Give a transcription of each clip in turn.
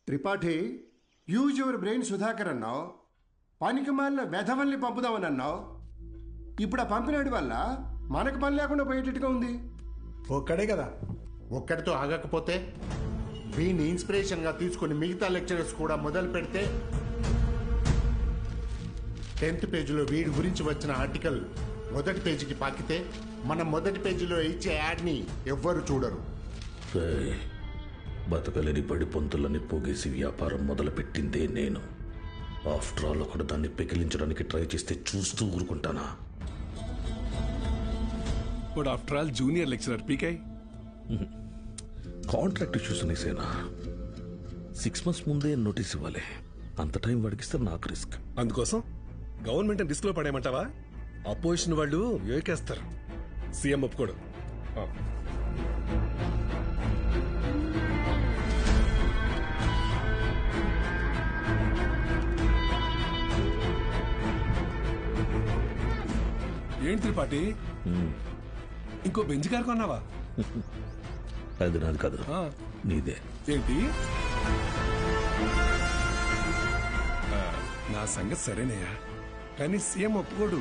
Tripathi, use your brain Sudhakar అన్నావు, పనికి మాలిన వెధవల్ని పంపుదామని అన్నావు. ఇప్పుడు ఆ పంపినాడి వల్ల మనకు పని లేకుండా పోయేటట్టుగా ఉంది. ఒక్కడే కదా, ఒక్కడితో ఆగకపోతే వీడిని ఇన్స్పిరేషన్గా తీసుకుని మిగతా లెక్చరర్స్ కూడా మొదలు పెడితే 10th పేజీలో వీడి గురించి వచ్చిన ఆర్టికల్ మొదటి పేజీకి పాకితే మనం మొదటి పేజీలో ఇచ్చే యాడ్ని ఎవ్వరు చూడరు. బతకలేని పడి పొంతులని పోగేసి వ్యాపారం మొదలుపెట్టిందే నేను. ఆఫ్టర్ ఆల్ ఒకడు దాన్ని పెకిలించడానికి ట్రై చేస్తే చూస్తూ ఊరుకుంటానా? ఇప్పుడు ఆఫ్టర్ ఆల్ జూనియర్ లెక్చరర్ పీకే. కాంట్రాక్ట్ ఇష్యూస్ అనేసేనా 6 months ముందే నోటీస్ ఇవ్వాలి. అంత టైం వాడికిస్తే నాకు రిస్క్. అందుకోసం గవర్నమెంట్ రిస్క్ లో పడేయమంటావా? అపోజిషన్ వాళ్ళు యోకేస్తారు. సీఎం ఒప్పుకోడు. ఏంటి త్రిపాఠి, ఇంకో బెంచ్ కారు కొన్నావా? అది నాది కాదు, నీదే. ఏంటి? నా సంగతి సరేనయ్యా, కానీ సీఎం ఒప్పుకోడు.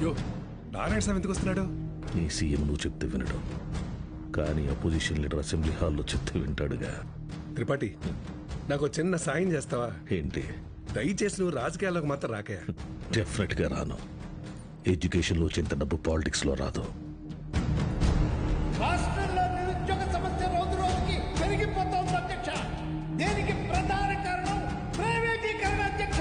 యో, నారాయణ స్వామి ఎందుకు వస్తున్నాడు? నీ సీఎం నువ్వు చెప్తే వినడు, కానీ అపోజిషన్ లీడర్ అసెంబ్లీ హాల్లో చెప్తే వింటాడుగా. త్రిపాఠి, నాకు చిన్న సాయం చేస్తావా? ఏంటి? దయచేసి నువ్వు రాజకీయాల్లోకి మాత్రం రాకయా. డెఫినెట్ గా రాను. ఎడ్యుకేషన్ లో వచ్చేంత డబ్బు పాలిటిక్స్ లో రాదు. రాష్ట్రంలో నిరుద్యోగ సమస్య రోజు రోజుకి పెరిగిపోతోంది అధ్యక్ష. దీనికి ప్రధాన కారణం ప్రైవేటీకరణ అధ్యక్ష.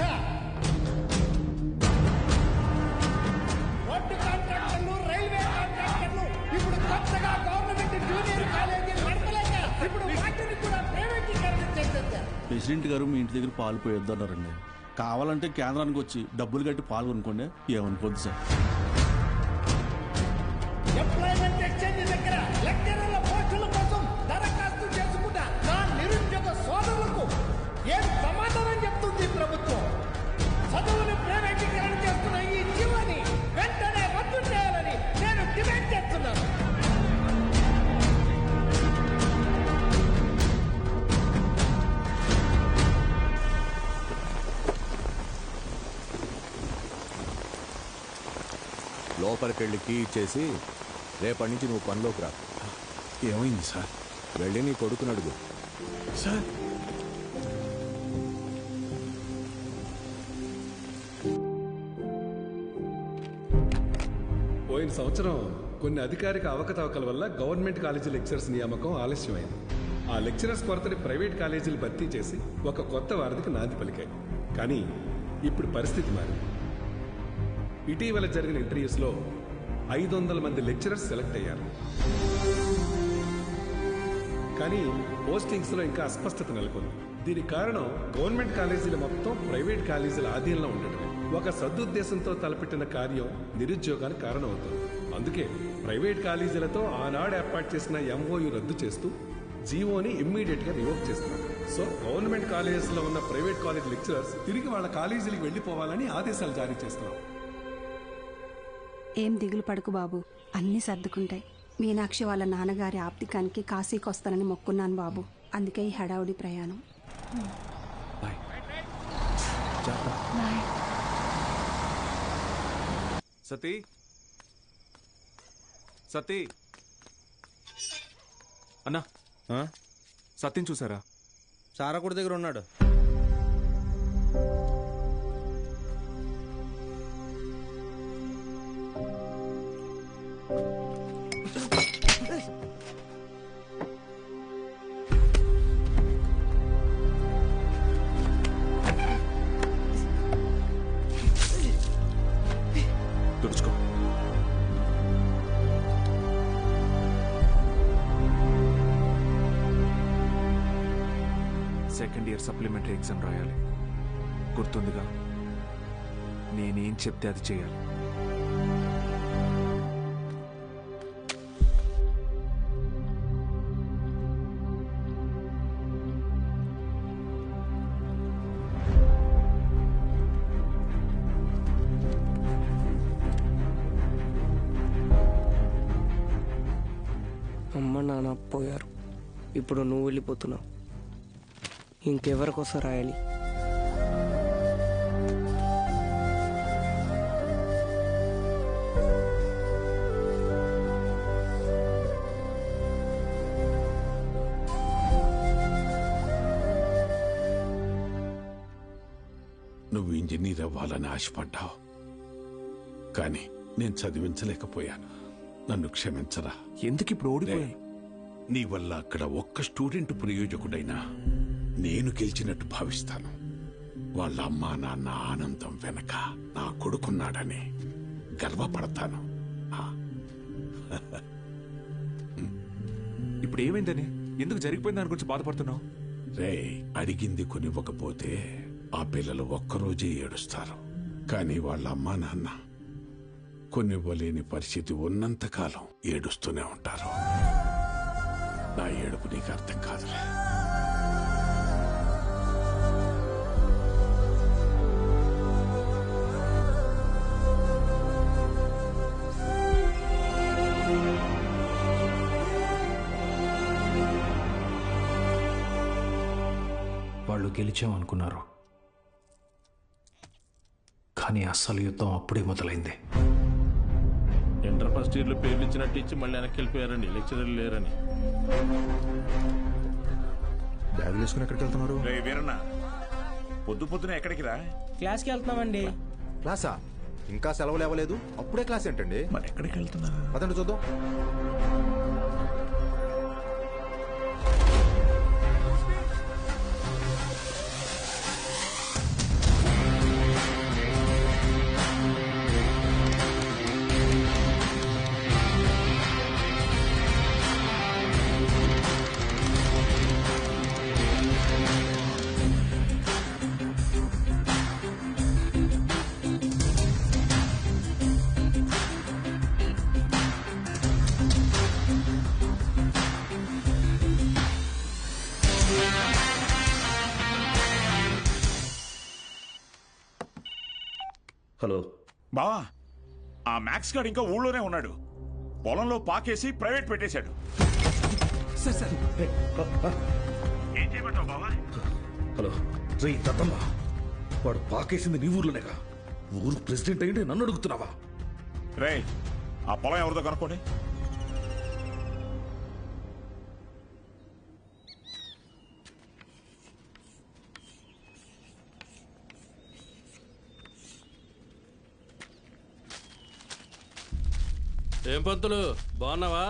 రోడ్డు కాంట్రాక్టర్లు, రైల్వే కాంట్రాక్టర్లు ఇప్పుడు కొత్తగా గవర్నమెంట్ జూనియర్ కాలేజీలు నడపలేక ఇప్పుడు వాటిని కూడా ప్రైవేటీకరణ చేసేసారు. ప్రెసిడెంట్ గారు మీ ఇంటి దగ్గర పాలు పోయొద్దన్నారండి. కావాలంటే కేంద్రానికి వచ్చి డబ్బులు కట్టి పాలు కొనుక్కోండి, ఏమనుకోద్దు సార్. ఎంప్లాయ్మెంట్ ఎక్స్చేంజ్ దగ్గర లెక్చరర్ల పోస్టుల కోసం దరఖాస్తు చేసుకున్న నా నిరుద్యోగ సోదరులకు ఏం సమాధానం చెప్తుంది ప్రభుత్వం? చదువును ప్రైవేటీకరణ చేస్తున్న ఈ జీవోని వెంటనే రద్దు చేయాలని నేను డిమాండ్ చేస్తున్నాను. లోపలికెళ్ళి కీ ఇచ్చేసి రేపటి నుంచి నువ్వు పనిలోకి రా. ఏమైంది సార్? వెళ్ళి నీ కొడుకుని అడుగు. సార్, పోయిన సంవత్సరం కొన్ని అధికారిక అవకతవకల వల్ల గవర్నమెంట్ కాలేజీ లెక్చరర్స్ నియామకం ఆలస్యమైంది. ఆ లెక్చరర్స్ కొరతని ప్రైవేట్ కాలేజీలు భర్తీ చేసి ఒక కొత్త వారధికి నాంది పలికాయి. కానీ ఇప్పుడు పరిస్థితి మారింది. ఇటీవల జరిగిన ఇంటర్వ్యూస్లో 500 మంది లెక్చరర్స్ సెలెక్ట్ అయ్యారు. కానీ పోస్టింగ్స్లో ఇంకా అస్పష్టత నెలకొంది. దీనికి కారణం గవర్నమెంట్ కాలేజీలు మొత్తం ప్రైవేట్ కాలేజీల ఆధీనంలో ఉండటమే. ఒక సదుద్దేశంతో తలపెట్టిన కార్యం నిరుద్యోగానికి కారణమవుతుంది. అందుకే ప్రైవేట్ కాలేజీలతో ఆనాడు ఏర్పాటు చేసిన ఎంఓయు రద్దు చేస్తూ జీవోని ఇమ్మీడియట్ గా రివోక్ చేస్తున్నారు. సో గవర్నమెంట్ కాలేజెస్లో ఉన్న ప్రైవేట్ కాలేజ్ లెక్చరర్స్ తిరిగి వాళ్ళ కాలేజీలకు వెళ్లిపోవాలని ఆదేశాలు జారీ చేస్తున్నారు. ఏం దిగులు పడకు బాబు, అన్నీ సర్దుకుంటాయి. మీనాక్షి వాళ్ళ నాన్నగారి ఆప్తికానికి కాశీకి వస్తానని మొక్కున్నాను బాబు, అందుకే ఈ హడావుడి ప్రయాణం. సతీ, సతీ అన్నా, సత్యం చూసారా? సారాకుడి దగ్గర ఉన్నాడు. తుడుచుకో. సెకండ్ ఇయర్ సప్లిమెంటరీ ఎగ్జామ్ రాయాలి, గుర్తుందిగా? నేనేం చెప్తే అది చేయాలి. అమ్మ నాన్న పోయారు. ఇప్పుడు నువ్వు వెళ్ళిపోతున్నావు. ఇంకెవరికోసం రాయాలి? నువ్వు ఇంజనీర్ అవ్వాలని ఆశపడ్డావు, కానీ నేను చదివించలేకపోయాను. నన్ను క్షమించరా. ఎందుకు ఇప్పుడు ఓడిపోయాను? నీ వల్ల అక్కడ ఒక్క స్టూడెంట్ ప్రయోజకుడైనా నేను గెలిచినట్టు భావిస్తాను. వాళ్ళ అమ్మా నాన్న ఆనందం వెనక నా కొడుకున్నాడని గర్వపడతాను. ఇప్పుడు ఏమైందని, ఎందుకు జరిగిపోయింది దాని గురించి బాధపడుతున్నావు? రే, అడిగింది కొనివ్వకపోతే ఆ పిల్లలు ఒక్కరోజే ఏడుస్తారు. కానీ వాళ్ళ అమ్మా నాన్న కొనివ్వలేని పరిస్థితి ఉన్నంతకాలం ఏడుస్తూనే ఉంటారు. నా ఏడుపు నీకు అర్థం కాదులే. వాళ్ళు గెలిచామనుకున్నారు, కానీ అస్సలు యుద్ధం అప్పుడే మొదలైంది. ఇంటర్ ఫస్ట్ ఇయర్లో పేర్లు ఇచ్చినట్టు ఇచ్చి మళ్ళీ వెనక్కి వెళ్ళిపోయారండి, లెక్చరర్లు లేరని. బ్యాగులు వేసుకుని ఎక్కడికి వెళ్తున్నారు? వీరన్న, పొద్దు పొద్దున ఎక్కడికి రా? క్లాస్కి వెళ్తున్నామండి. క్లాసా? ఇంకా సెలవులు ఇవ్వలేదు, అప్పుడే క్లాస్ ఏంటండి? మరి ఎక్కడికి వెళ్తున్నారు? పదండి చూద్దాం. హలో బావా, ఆ మ్యాక్స్ గార్డ్ ఇంకా ఊళ్ళోనే ఉన్నాడు. పొలంలో పాకేసి ప్రైవేట్ పెట్టేశాడు. ఏం చేయమంటావు బావా? హలో రే దత్తమ్మ, వాడు పాకేసింది నీ ఊర్లోనేగా. ఊరు ప్రెసిడెంట్ అయ్యింటే నన్ను అడుగుతున్నావా? రే, ఆ పొలం ఎవరిదో కనుక్కోండి. ఏం పంతులు, బాగున్నావా?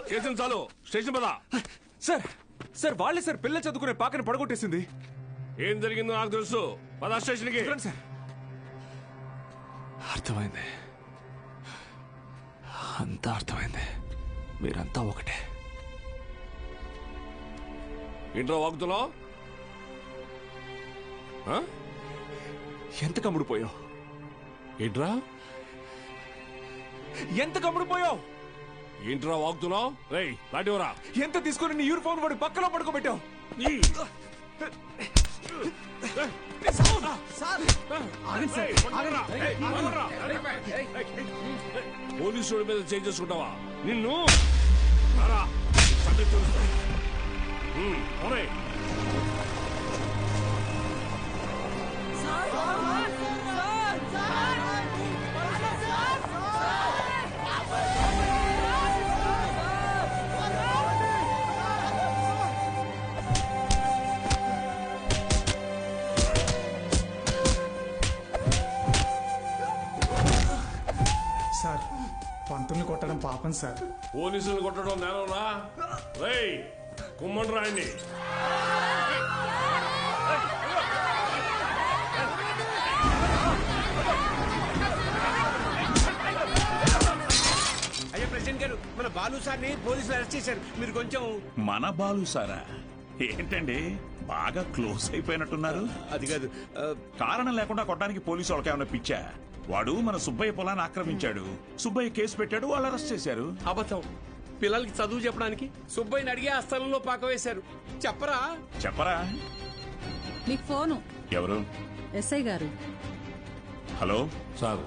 చేసిన చాలు స్టేషన్ పదా. సార్ సార్ వాళ్ళే సార్ పిల్ల చదువుకునే పాకని పడగొట్టేసింది. ఏం జరిగిందో నాకు తెలుసు. పదా స్టేషన్కి. సార్ అర్థమైంది, అంతా అర్థమైంది. మీరంతా ఒకటే. ఇంట్లో వాగుతున్నావు? ఎంత కమ్ముడిపోయావు? ఏంట్రా ఎంత కమ్ముడిపోయావు? ఏంట్రా వాగుతున్నావు? రేయ్ లాంటివరా. ఎంత తీసుకుని నీ యూనిఫామ్ వాడి పక్కలో పడుకోబెట్టావు? పోలీసు మీద చేంజ్ చేసుకుంటావా? నిన్ను సార్ పంతుల్ని కొట్టడం పాపం సార్. పోలీసులు కొట్టడం నేనరా? రేయ్ కుమ్మండి రాయండి. అయ్యా ప్రెసిడెంట్ గారు, మన బాలు సార్ని పోలీసులు అరెస్ట్ చేశారు. మీరు కొంచెం. మన బాలు సారా? ఏంటండి బాగా క్లోజ్ అయిపోయినట్టున్నారు? అది కాదు, కారణం లేకుండా కొట్టడానికి పోలీసు వాళ్ళకి ఏమైనా పిచ్చా? వాడు మన సుబ్బయ్య పొలాన్ని ఆక్రమించాడు. సుబ్బయ్య కేసు పెట్టాడు, వాళ్ళు అరెస్ట్ చేశారు. అబద్ధం. పిల్లలకి చదువు చెప్పడానికి సుబ్బయ్యని అడిగి ఆ స్థలంలో పాక వేశారు. చెప్పరా? చెప్పరా? మీకు ఫోను. ఎవరు? ఎస్ఐ గారు. హలో సార్,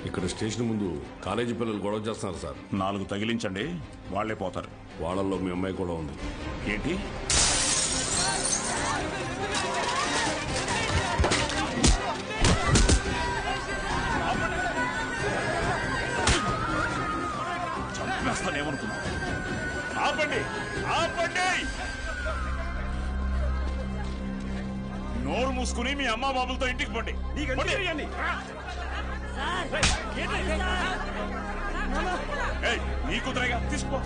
ఇక్కడ స్టేషన్ ముందు కాలేజీ పిల్లలు గొడవ చేస్తున్నారు సార్. 4 తగిలించండి, వాళ్లే పోతారు. వాళ్ళల్లో మీ అమ్మాయి కూడా ఉంది. ఏంటి? చంపేస్తానేమనుకున్నా? ఆపండి, ఆపండి! నోరు మూసుకుని మీ అమ్మా బాబులతో ఇంటికి పండి. నీ కుదరగా తీసుకో.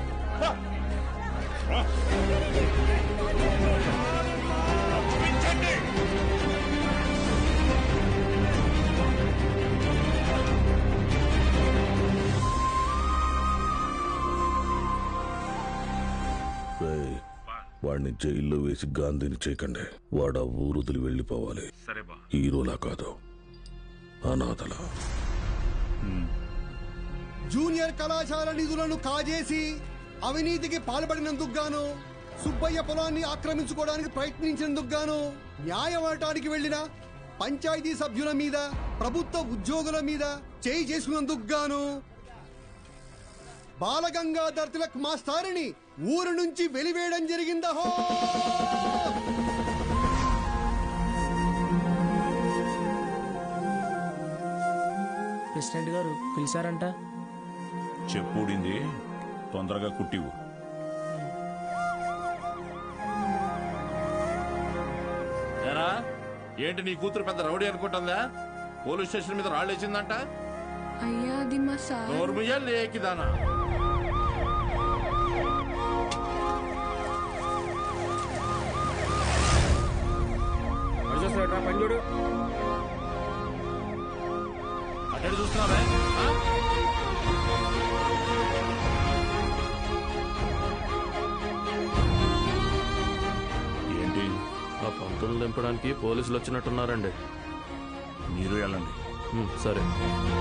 వాడిని జైల్లో వేసి గాంధీని చేయకండి. వాడు ఆ ఊరు వదిలి వెళ్ళిపోవాలి. హీరోలా కాదు, అనాథలా. జూనియర్ కళాశాల నిధులను కాజేసి అవినీతికి పాల్పడినందుకు గాను, సుబ్బయ్య పొలాన్ని ఆక్రమించుకోవడానికి ప్రయత్నించినందుకు గాను, న్యాయం అడటానికి వెళ్లిన పంచాయతీ సభ్యుల మీద, ప్రభుత్వ ఉద్యోగుల మీద చేయి చేసుకున్నందుకు గాను బాలగంగాధర్ తిలక్ మాస్టారిని ఊరు నుంచి వెలివేయడం జరిగిందహో. ప్రెసిడెంట్ గారు పిలిచారంట. చెప్పుడింది తొందరగా కుట్టివు. ఏంటి నీ కూతురు పెద్ద రౌడీ అనుకుంటుందా? పోలీస్ స్టేషన్ మీద రాళ్ళేసిందంట. అయ్యా అది మా సార్. నోర్మయ్యా లేకిదానా? పంజుడు అటు చూస్తున్నావా? ఏంటి? ఆ పంతులు దింపడానికి పోలీసులు వచ్చినట్టున్నారండి. మీరు వెళ్ళండి. సరే.